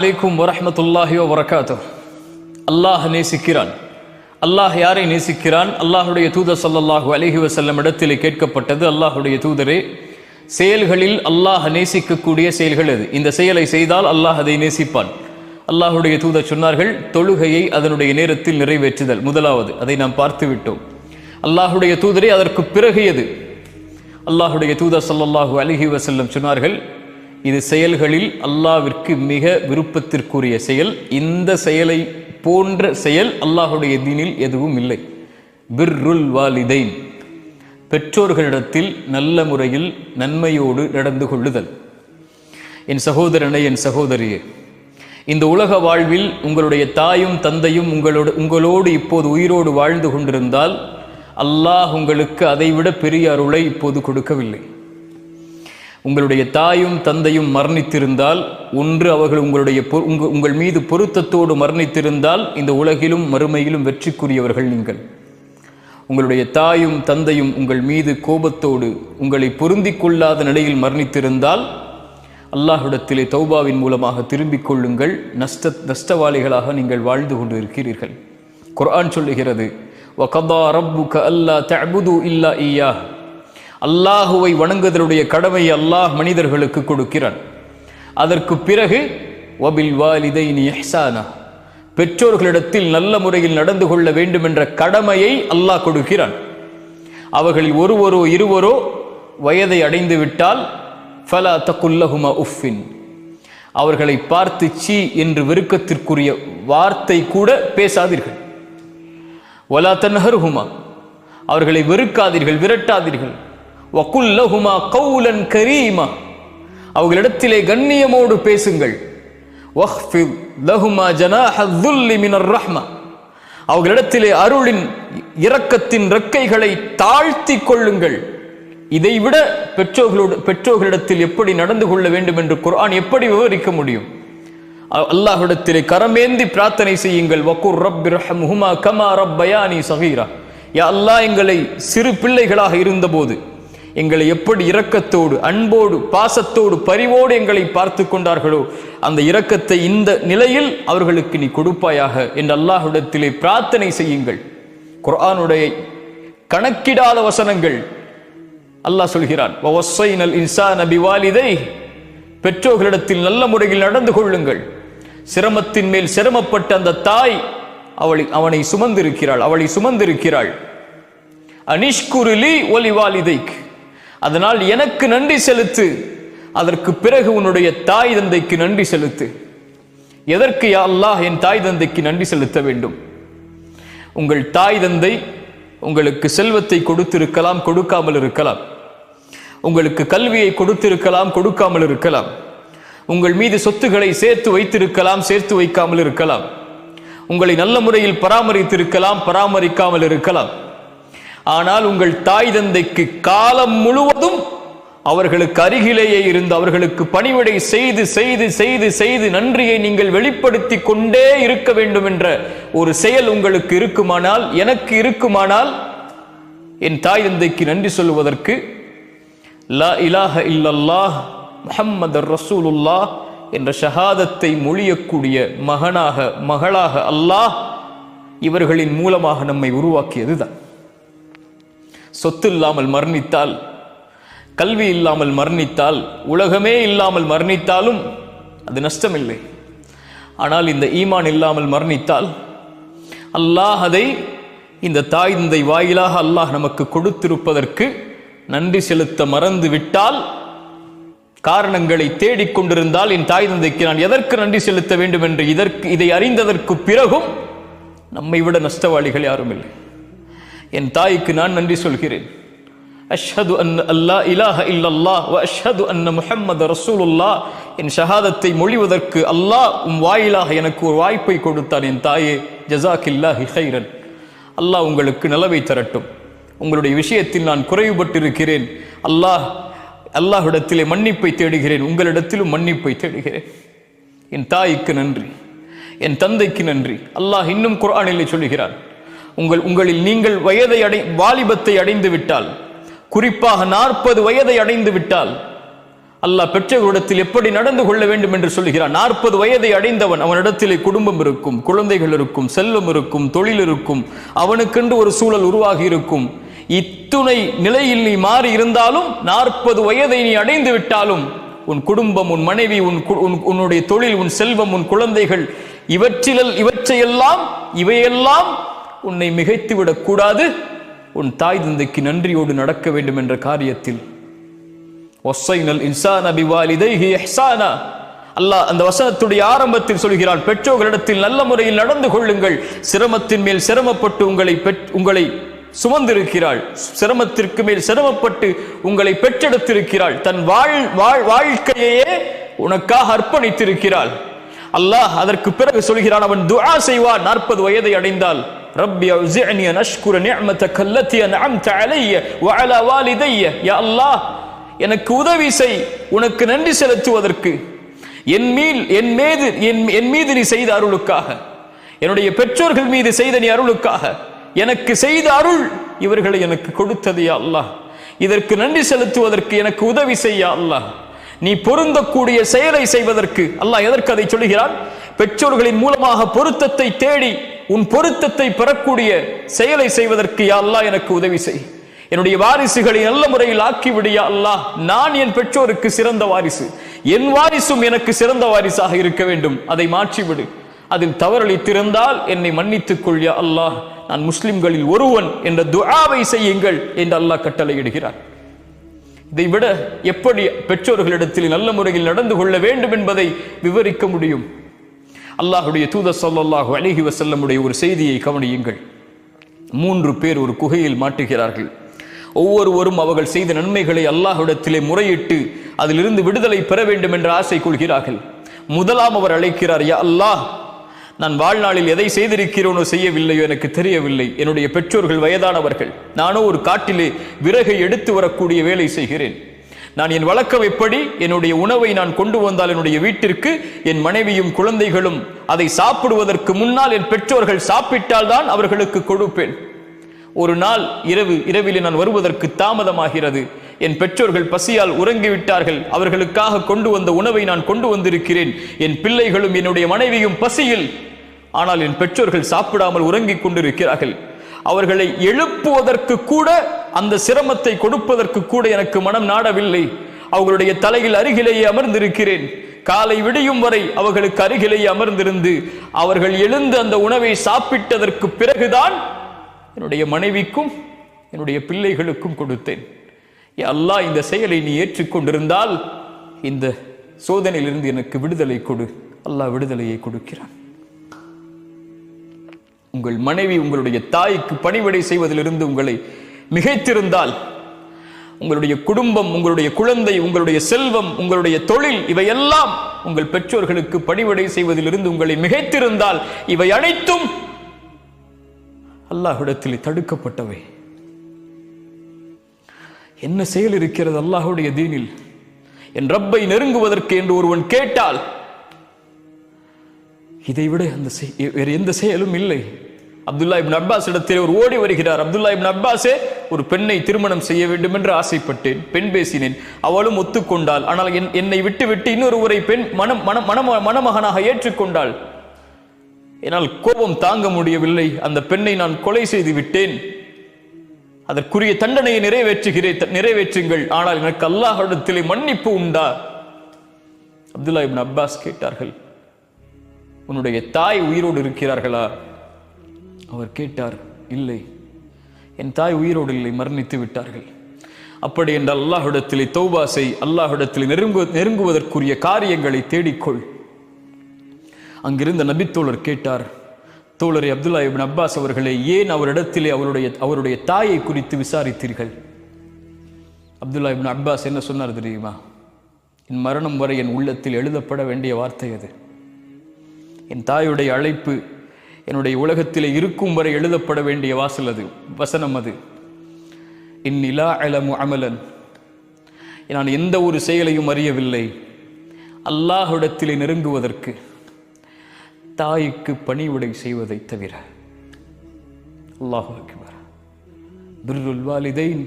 அலைக்கும் வரஹ்மத்துல்லாஹி வபரகாத்துஹ். அல்லாஹ் நேசிக்கிறான். அல்லாஹ் யாரை நேசிக்கிறான்? அல்லாஹுடைய தூதர் ஸல்லல்லாஹு அலைஹி வஸல்லம் இடத்திலே கேட்கப்பட்டது, அல்லாஹுடைய தூதரே, செயல்களில் அல்லாஹ் நேசிக்கக்கூடிய செயல்கள் எது? இந்த செயலை செய்தால் அல்லாஹ் அதை நேசிப்பான். அல்லாஹுடைய தூதர் சொன்னார்கள், தொழுகையை அதனுடைய நேரத்தில் நிறைவேற்றுதல் முதலாவது. அதை நாம் பார்த்து விட்டோம். அல்லாஹுடைய தூதரே, அதற்கு பிறகு எது? அல்லாஹுடைய தூதர் ஸல்லல்லாஹு அலைஹி வஸல்லம் சொன்னார்கள், இது செயல்களில் அல்லாஹ்விற்கு மிக விருப்பத்திற்குரிய செயல். இந்த செயலை போன்ற செயல் அல்லாஹுடைய தீனில் எதுவும் இல்லை. பிர்ருல் வாலிதைன், பெற்றோர்களிடத்தில் நல்ல முறையில் நன்மையோடு நடந்து கொள்ளுதல். என் சகோதரனை, என் சகோதரியே, இந்த உலக வாழ்வில் உங்களுடைய தாயும் தந்தையும் உங்களோடு இப்போது உயிரோடு வாழ்ந்து கொண்டிருந்தால் அல்லாஹ் உங்களுக்கு அதைவிட பெரிய அருளை இப்போது கொடுக்கவில்லை. உங்களுடைய தாயும் தந்தையும் மரணித்திருந்தால், ஒன்று அவர்கள் உங்கள் மீது பொருத்தத்தோடு மரணித்திருந்தால் இந்த உலகிலும் மறுமையிலும் வெற்றிக்குரியவர்கள் நீங்கள். உங்களுடைய தாயும் தந்தையும் உங்கள் மீது கோபத்தோடு உங்களை பொருந்திக் கொள்ளாத நிலையில் மரணித்திருந்தால் அல்லாஹ்விடத்திலே தௌபாவின் மூலமாக திரும்பிக் கொள்ளுங்கள். நஷ்டவாளிகளாக நீங்கள் வாழ்ந்து கொண்டு இருக்கிறீர்கள். குர்ஆன் சொல்லுகிறது, வகதா ரப்புக அல்லா தஅபுது இல்லா இய்யாஹ். அல்லாஹுவை வணங்குவதனுடைய கடமையை அல்லாஹ் மனிதர்களுக்கு கொடுக்கிறான். அதற்கு பிறகு வபில் வாலிதைனி இஹ்சானா, பெற்றோர்களிடத்தில் நல்ல முறையில் நடந்து கொள்ள வேண்டும் என்ற கடமையை அல்லாஹ் கொடுக்கிறான். அவர்களில் ஒருவரோ இருவரோ வயதை அடைந்து விட்டால் ஃபலா தகுல்லஹுமா உஃபின், அவர்களை பார்த்து சீ என்று வெறுக்கத்திற்குரிய வார்த்தை கூட பேசாதீர்கள். வலா தன்ஹர்ஹுமா, அவர்களை வெறுக்காதீர்கள், விரட்டாதீர்கள். வகுல்லஹுமா கௌலன் கரீமா, அவர்களிடத்திலே கண்ணியமோடு பேசுங்கள். வஹ்ஃபித் லஹுமா ஜனாஹ ذுல்லி மினர் ரஹ்மா, அவர்களிடத்திலே அருளின் இரக்கத்தின் ரெக்கைகளை தாழ்த்தி கொள்ளுங்கள். இதைவிட பெற்றோர்களிடத்தில் எப்படி நடந்து கொள்ள வேண்டும் என்று குர்ஆன் எப்படி விவரிக்க முடியும்? அல்லாஹ்விடத்திலே கரமேந்தி பிரார்த்தனை செய்யுங்கள். வகுர் ரப்பிர்ஹம்ஹுமா கமா ரப்பயானி ஸகீரா, யா அல்லாஹ், எங்களை சிறு பிள்ளைகளாக இருந்தபோது எங்களை எப்படி இரக்கத்தோடு அன்போடு பாசத்தோடு பரிவோடு எங்களை பார்த்து கொண்டார்களோ அந்த இரக்கத்தை இந்த நிலையில் அவர்களுக்கு நீ கொடுப்பாயாக என்று அல்லாஹ்விடத்திலே பிரார்த்தனை செய்யுங்கள். குர்ஆனுடைய கணக்கிடாத வசனங்கள். அல்லாஹ் சொல்கிறான், வவஸ்ஸைனல் இன்சான பிவாலிதைஹி, பெற்றோர்களிடத்தில் நல்ல முறையில் நடந்து கொள்ளுங்கள். சிரமத்தின் மேல் சிரமப்பட்ட அந்த தாய் அவனை சுமந்திருக்கிறாள், அவளை சுமந்திருக்கிறாள். அனிஷ்குருலி ஒலி வாலிதைக், அதனால் எனக்கு நன்றி செலுத்து, அதற்கு பிறகு உன்னுடைய தாய் தந்தைக்கு நன்றி செலுத்து. எதற்கு யா அல்லாஹ் என் தாய் தந்தைக்கு நன்றி செலுத்த வேண்டும்? உங்கள் தாய் தந்தை உங்களுக்கு செல்வத்தை கொடுத்திருக்கலாம், கொடுக்காமல் இருக்கலாம். உங்களுக்கு கல்வியை கொடுத்திருக்கலாம், கொடுக்காமல் இருக்கலாம். உங்கள் மீது சொத்துக்களை சேர்த்து வைத்திருக்கலாம், சேர்த்து வைக்காமல் இருக்கலாம். உங்களை நல்ல முறையில் பராமரித்திருக்கலாம், பராமரிக்காமல் இருக்கலாம். ஆனால் உங்கள் தாய் தந்தைக்கு காலம் முழுவதும் அவர்களுக்கு அருகிலேயே இருந்து அவர்களுக்கு பணிவிடை செய்து செய்து செய்து செய்து நன்றியை நீங்கள் வெளிப்படுத்தி கொண்டே இருக்க வேண்டும் என்ற ஒரு செயல் உங்களுக்கு இருக்குமானால், எனக்கு இருக்குமானால், என் தாய் தந்தைக்கு நன்றி சொல்லுவதற்கு லா இலாஹ இல்லல்லாஹ் முஹம்மதுர் ரசூலுல்லாஹ் என்ற ஷஹாதத்தை மொழியக்கூடிய மகளாக அல்லாஹ் இவர்களின் மூலமாக நம்மை உருவாக்கியதுதான். சொத்து இல்லாமல் மரணித்தால், கல்வி இல்லாமல் மரணித்தால், உலகமே இல்லாமல் மரணித்தாலும் அது நஷ்டமில்லை. ஆனால் இந்த ஈமான் இல்லாமல் மரணித்தால் அல்லாஹ் அதை இந்த தாய் தந்தை வாயிலாக அல்லாஹ் நமக்கு கொடுத்திருப்பதற்கு நன்றி செலுத்த மறந்து விட்டால், காரணங்களை தேடிக்கொண்டிருந்தால், என் தாய் தந்தைக்கு நான் எதற்கு நன்றி செலுத்த வேண்டும் என்று இதை அறிந்ததற்கு பிறகும் நம்மை விட நஷ்டவாளிகள் யாரும் இல்லை. என் தாய்க்கு நான் நன்றி சொல்கிறேன். அஷ்ஹது அன்ன அல்லா இலாஹ இல்லல்லாஹ் வ அஷ்ஹது அன்ன முஹம்மது ரசூலுல்லாஹ் என் ஷஹாதத்தை மொழிவதற்கு அல்லாஹ் வாயிலாக எனக்கு ஒரு வாய்ப்பை கொடுத்தான். என் தாயே, ஜஸாக்கில்லாஹி ஹைரன், அல்லாஹ் உங்களுக்கு நலவை தரட்டும். உங்களுடைய விஷயத்தில் நான் குறைவுபட்டிருக்கிறேன். அல்லாஹ்விடத்திலே மன்னிப்பை தேடுகிறேன், உங்களிடத்திலும் மன்னிப்பை தேடுகிறேன். என் தாய்க்கு நன்றி, என் தந்தைக்கு நன்றி. அல்லாஹ் இன்னும் குர்ஆனிலே சொல்கிறான், உங்களில் நீங்கள் வாலிபத்தை அடைந்து விட்டால், குறிப்பாக 40 வயதை அடைந்து விட்டால் அல்லாஹ் பெற்றோரிடத்தில் எப்படி நடந்து கொள்ள வேண்டும் என்று சொல்கிறான். 40 வயதை அடைந்தவன், அவனிடத்திலே குடும்பம் இருக்கும், குழந்தைகள் இருக்கும், செல்வம் இருக்கும், தொழில் இருக்கும், அவனுக்கென்று ஒரு சூழல் உருவாகி இருக்கும். இத்துணை நிலையில் நீ மாறி இருந்தாலும் 40 வயதை நீ அடைந்து விட்டாலும் உன் குடும்பம், உன் மனைவி, உன்னுடைய தொழில், உன் செல்வம், உன் குழந்தைகள், இவையெல்லாம் உன்னை மிகைத்து விடக் கூடாது. உன் தாய் தந்தைக்கு நன்றியோடு நடக்க வேண்டும் என்ற காரியத்தில் அல்லாஹ் அந்த வசனத்துடைய ஆரம்பத்தில் சொல்கிறான், பெற்றோர்களிடத்தில் நல்ல முறையில் நடந்து கொள்ளுங்கள். சிரமத்தின் மேல் சிரமப்பட்டு உங்களை சுமந்திருக்கிறாள், சிரமத்திற்கு மேல் சிரமப்பட்டு உங்களை பெற்றெடுத்திருக்கிறாள், தன் வாழ்க்கையே உனக்காக அர்ப்பணித்திருக்கிறாள். அல்லாஹ் அதற்கு பிறகு சொல்கிறான், அவன் துஆ செய்வான் 40 வயதை அடைந்தால், ரப்பி அவ்ஸிஅனி அன் அஷ்குர நிஅமதக அல்லதி அன்அம்த அலைய வ அலா வாலிதைய. யா அல்லாஹ், எனக்கு உதவி செய் உனக்கு நன்றி செலுத்துவதற்கு, என் மீது நீ செய்த அருளுக்காக, என்னுடைய பெற்றோர்கள் மீது செய்த நீ அருளுக்காக, எனக்கு செய்த அருள் இவர்களை எனக்கு கொடுத்தது யா அல்லாஹ், இதற்கு நன்றி செலுத்துவதற்கு எனக்கு உதவி செய்ய அல்லாஹ். நீ பொருந்தக்கூடிய செயலை செய்வதற்கு அல்லாஹ் எதற்கு அதை சொல்கிறான்? பெற்றோர்களின் மூலமாக பொருத்தத்தை தேடி உன் பொருத்தத்தை பெறக்கூடிய செயலை செய்வதற்கு யா அல்லாஹ் எனக்கு உதவி செய். என்னுடைய வாரிசுகளை நல்ல முறையில் ஆக்கிவிடு யா அல்லாஹ். நான் என் பெற்றோருக்கு சிறந்த வாரிசு, என் வாரிசும் எனக்கு சிறந்த வாரிசாக இருக்க வேண்டும். அதை மாற்றிவிடு. அதில் தவறளித்திருந்தால் என்னை மன்னித்துக் கொள் யா அல்லாஹ், நான் முஸ்லிம்களில் ஒருவன் என்ற துஆவை செய்யுங்கள் என்று அல்லாஹ் கட்டளையிடுகிறார். இதைவிட எப்படி பெற்றோர்களிடத்தில் நல்ல முறையில் நடந்து கொள்ள வேண்டும் என்பதை விவரிக்க முடியும்? அல்லாஹ்வுடைய தூதர் ஸல்லல்லாஹு அலைஹி வஸல்லமுடைய ஒரு செய்தியை கவனியுங்கள். 3 பேர் ஒரு குகையில் மாட்டுகிறார்கள். ஒவ்வொருவரும் அவர்கள் செய்த நன்மைகளை அல்லாஹ்விடத்திலே முறையிட்டு அதிலிருந்து விடுதலை பெற வேண்டும் என்ற ஆசை கொள்கிறார்கள். முதலாம் அவர் அழைக்கிறார், யா அல்லாஹ், நான் வாழ்நாளில் எதை செய்திருக்கிறோனோ செய்யவில்லையோ எனக்கு தெரியவில்லை. என்னுடைய பெற்றோர்கள் வயதானவர்கள், நானோ ஒரு காட்டிலே விறகை எடுத்து வரக்கூடிய வேலை செய்கிறேன். நான் என் வழக்கம் எப்படி, என்னுடைய உணவை நான் கொண்டு வந்தால் என்னுடைய வீட்டிற்கு என் மனைவியும் குழந்தைகளும் அதை சாப்பிடுவதற்கு முன்னால் என் பெற்றோர்கள் சாப்பிட்டால் தான் அவர்களுக்கு கொடுப்பேன். ஒரு நாள் இரவிலே நான் வருவதற்கு தாமதமாகிறது. என் பெற்றோர்கள் பசியால் உறங்கிவிட்டார்கள். அவர்களுக்காக கொண்டு வந்த உணவை நான் கொண்டு வந்திருக்கிறேன். என் பிள்ளைகளும் என்னுடைய மனைவியும் பசியில், ஆனால் என் பெற்றோர்கள் சாப்பிடாமல் உறங்கிக் கொண்டிருக்கிறார்கள். அவர்களை எழுப்புவதற்கு கூட, அந்த சிரமத்தை கொடுப்பதற்கு கூட எனக்கு மனம் நாடவில்லை. அவர்களுடைய தலையில் அருகிலேயே அமர்ந்திருக்கிறேன். காலை விடியும் வரை அவர்களுக்கு அருகிலேயே அமர்ந்திருந்து அவர்கள் எழுந்து அந்த உணவை சாப்பிட்டதற்கு பிறகுதான் என்னுடைய மனைவிக்கும் என்னுடைய பிள்ளைகளுக்கும் கொடுத்தேன். அல்லாஹ், இந்த செயலை நீ ஏற்றுக்கொண்டிருந்தால் இந்த சோதனையிலிருந்து எனக்கு விடுதலை கொடு. அல்லாஹ் விடுதலையை கொடுக்கிறான். உங்கள் மனைவி உங்களுடைய தாய்க்கு பணிவிடை செய்வதிலிருந்து உங்களை மிகைத்திருந்தால், உங்களுடைய குடும்பம், உங்களுடைய குழந்தை, உங்களுடைய செல்வம், உங்களுடைய தொழில், இவையெல்லாம் உங்கள் பெற்றோர்களுக்கு பணிவிடை செய்வதிலிருந்து உங்களை மிகைத்திருந்தால், இவை அனைத்தும் அல்லாஹ்விடத்தில் தடுக்கப்பட்டவை. என்ன செயல் இருக்கிறது அல்லாஹ்வுடைய தீனில்? என் ரப்பை நெருங்குவதற்கு என்று ஒருவன் கேட்டால் இதைவிட வேறு எந்த செயலும் இல்லை. அப்துல்லா இப்னு அப்பாஸ் இடத்தில் ஒரு ஓடி வருகிறார். அப்துல்லா இப்னு அப்பாஸே, ஒரு பெண்ணை திருமணம் செய்ய வேண்டும் என்று ஆசைப்பட்டேன், பெண் பேசினேன், அவளும் ஒத்துக்கொண்டாள். ஆனால் என்னை விட்டு இன்னொருவரை பெண் மணமகனாக ஏற்றுக்கொண்டாள். என்னால் கோபம் தாங்க முடியவில்லை. அந்த பெண்ணை நான் கொலை செய்து விட்டேன். அதற்குரிய தண்டனையை நிறைவேற்றுங்கள். ஆனால் எனக்கு அல்லாஹ்விடத்திலே மன்னிப்பு உண்டா? அப்துல்லா இப்னு அப்பாஸ் கேட்டார்கள், உன்னுடைய தாய் உயிரோடு இருக்கிறார்களா? அவர் கேட்டார், இல்லை, என் தாய் உயிரோடு இல்லை, மரணித்து விட்டார்கள். அப்படி என்று அல்லாஹ்விடத்திலே தௌபா செய், அல்லாஹ்விடத்திலே நெருங்குவதற்குரிய காரியங்களை தேடிக்கொள். அங்கிருந்த நபித்தோழர் கேட்டார், தோழரை அப்துல்லா இப்னு அப்பாஸ் அவர்களே, ஏன் அவரிடத்திலே அவருடைய தாயை குறித்து விசாரித்தீர்கள்? அப்துல்லா இப்னு அப்பாஸ் என்ன சொன்னார் தெரியுமா? என் மரணம் வரை என் உள்ளத்தில் எழுதப்பட வேண்டிய வார்த்தை அது. என் தாயுடைய அழைப்பு என்னுடைய உலகத்திலே இருக்கும் வரை எழுதப்பட வேண்டிய வசனம் அது. இன்னிலா அலமு அமலன், நான் எந்த ஒரு செயலையும் அறியவில்லை அல்லாஹ்விடத்திலே நெருங்குவதற்கு தாய்க்கு பணிவிடை செய்வதை தவிர. அல்லாஹு அக்பர். பிர்ருல் வாலிதைன்,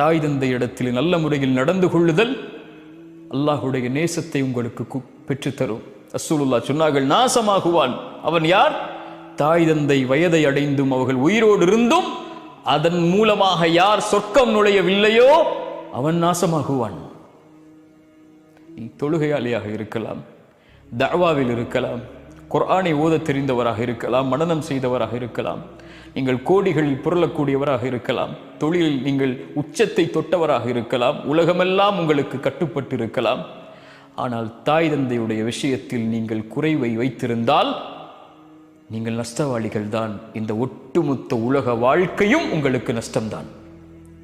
தாய் தந்தை இடத்தில் நல்ல முறையில் நடந்து கொள்ளுதல் அல்லாஹுடைய நேசத்தை உங்களுக்கு பெற்றுத்தரும். ரசூலுல்லாஹ் சொன்னார்கள், நாசமாகுவான் அவன் யார்? தாய் தந்தை வயதை அடைந்தும் அவர்கள் உயிரோடு இருந்தும் அதன் மூலமாக யார் சொர்க்கம் நுழையவில்லையோ அவன் நாசமாகுவான். நீ தொழுகையாளியாக இருக்கலாம், தஅவாவில் இருக்கலாம், குர்ஆனை ஓத தெரிந்தவராக இருக்கலாம், மனனம் செய்தவராக இருக்கலாம், நீங்கள் கோடிகளில் புரளக்கூடியவராக இருக்கலாம், தொழிலில் நீங்கள் உச்சத்தை தொட்டவராக இருக்கலாம், உலகமெல்லாம் உங்களுக்கு கட்டுப்பட்டு இருக்கலாம். ஆனால் தாய் தந்தையுடைய விஷயத்தில் நீங்கள் குறைவை வைத்திருந்தால் நீங்கள் நஷ்டவாளிகள் தான். இந்த ஒட்டுமொத்த உலக வாழ்க்கையும் உங்களுக்கு நஷ்டம்தான்.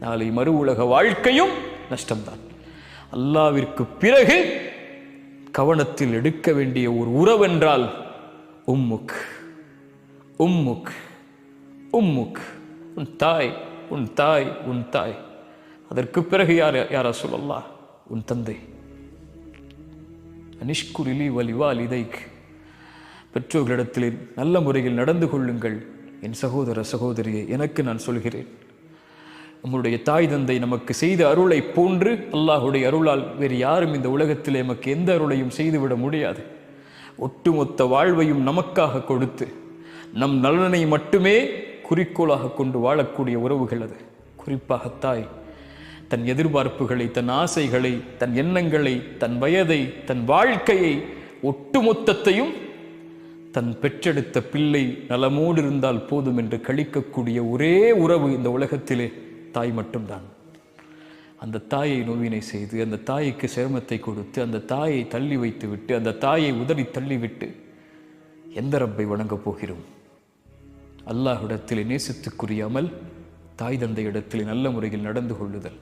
நாளை மறு உலக வாழ்க்கையும் நஷ்டம்தான். அல்லாவிற்கு பிறகு கவனத்தில் எடுக்க வேண்டிய ஒரு உறவென்றால் உம்முக் உம்முக் உம்முக், உன் தாய் உன் தாய் உன் தாய். அதற்கு பிறகு யார் ரசூலல்லாஹ்? உன் தந்தை. அனிஷ்குரிலி வலிவாலிதைக், பெற்றோர்களிடத்தில் நல்ல முறையில் நடந்து கொள்ளுங்கள். என் சகோதர சகோதரியை, எனக்கு நான் சொல்கிறேன், நம்முடைய தாய் தந்தை நமக்கு செய்த அருளை போன்று அல்லாஹுடைய அருளால் வேறு யாரும் இந்த உலகத்தில் நமக்கு எந்த அருளையும் செய்துவிட முடியாது. ஒட்டுமொத்த வாழ்வையும் நமக்காக கொடுத்து நம் நலனை மட்டுமே குறிக்கோளாக கொண்டு வாழக்கூடிய உறவுகள் அது. குறிப்பாக தாய் தன் எதிர்பார்ப்புகளை, தன் ஆசைகளை, தன் எண்ணங்களை, தன் வயதை, தன் வாழ்க்கையை, ஒட்டுமொத்தத்தையும் தன் பெற்றெடுத்த பிள்ளை நலமோடு இருந்தால் போதும் என்று கழிக்கக்கூடிய ஒரே உறவு இந்த உலகத்திலே தாய் மட்டும்தான். அந்த தாயை நோவினை செய்து, அந்த தாய்க்கு சிரமத்தை கொடுத்து, அந்த தாயை தள்ளி வைத்து விட்டு, அந்த தாயை உதறி தள்ளிவிட்டு எந்த ரப்பை வணங்கப் போகிறோம்? அல்லாஹ்விடத்தில் நேசத்துக்குரிய அமல் தாய் தந்தை இடத்தில் நல்ல முறையில் நடந்து கொள்ளுதல்.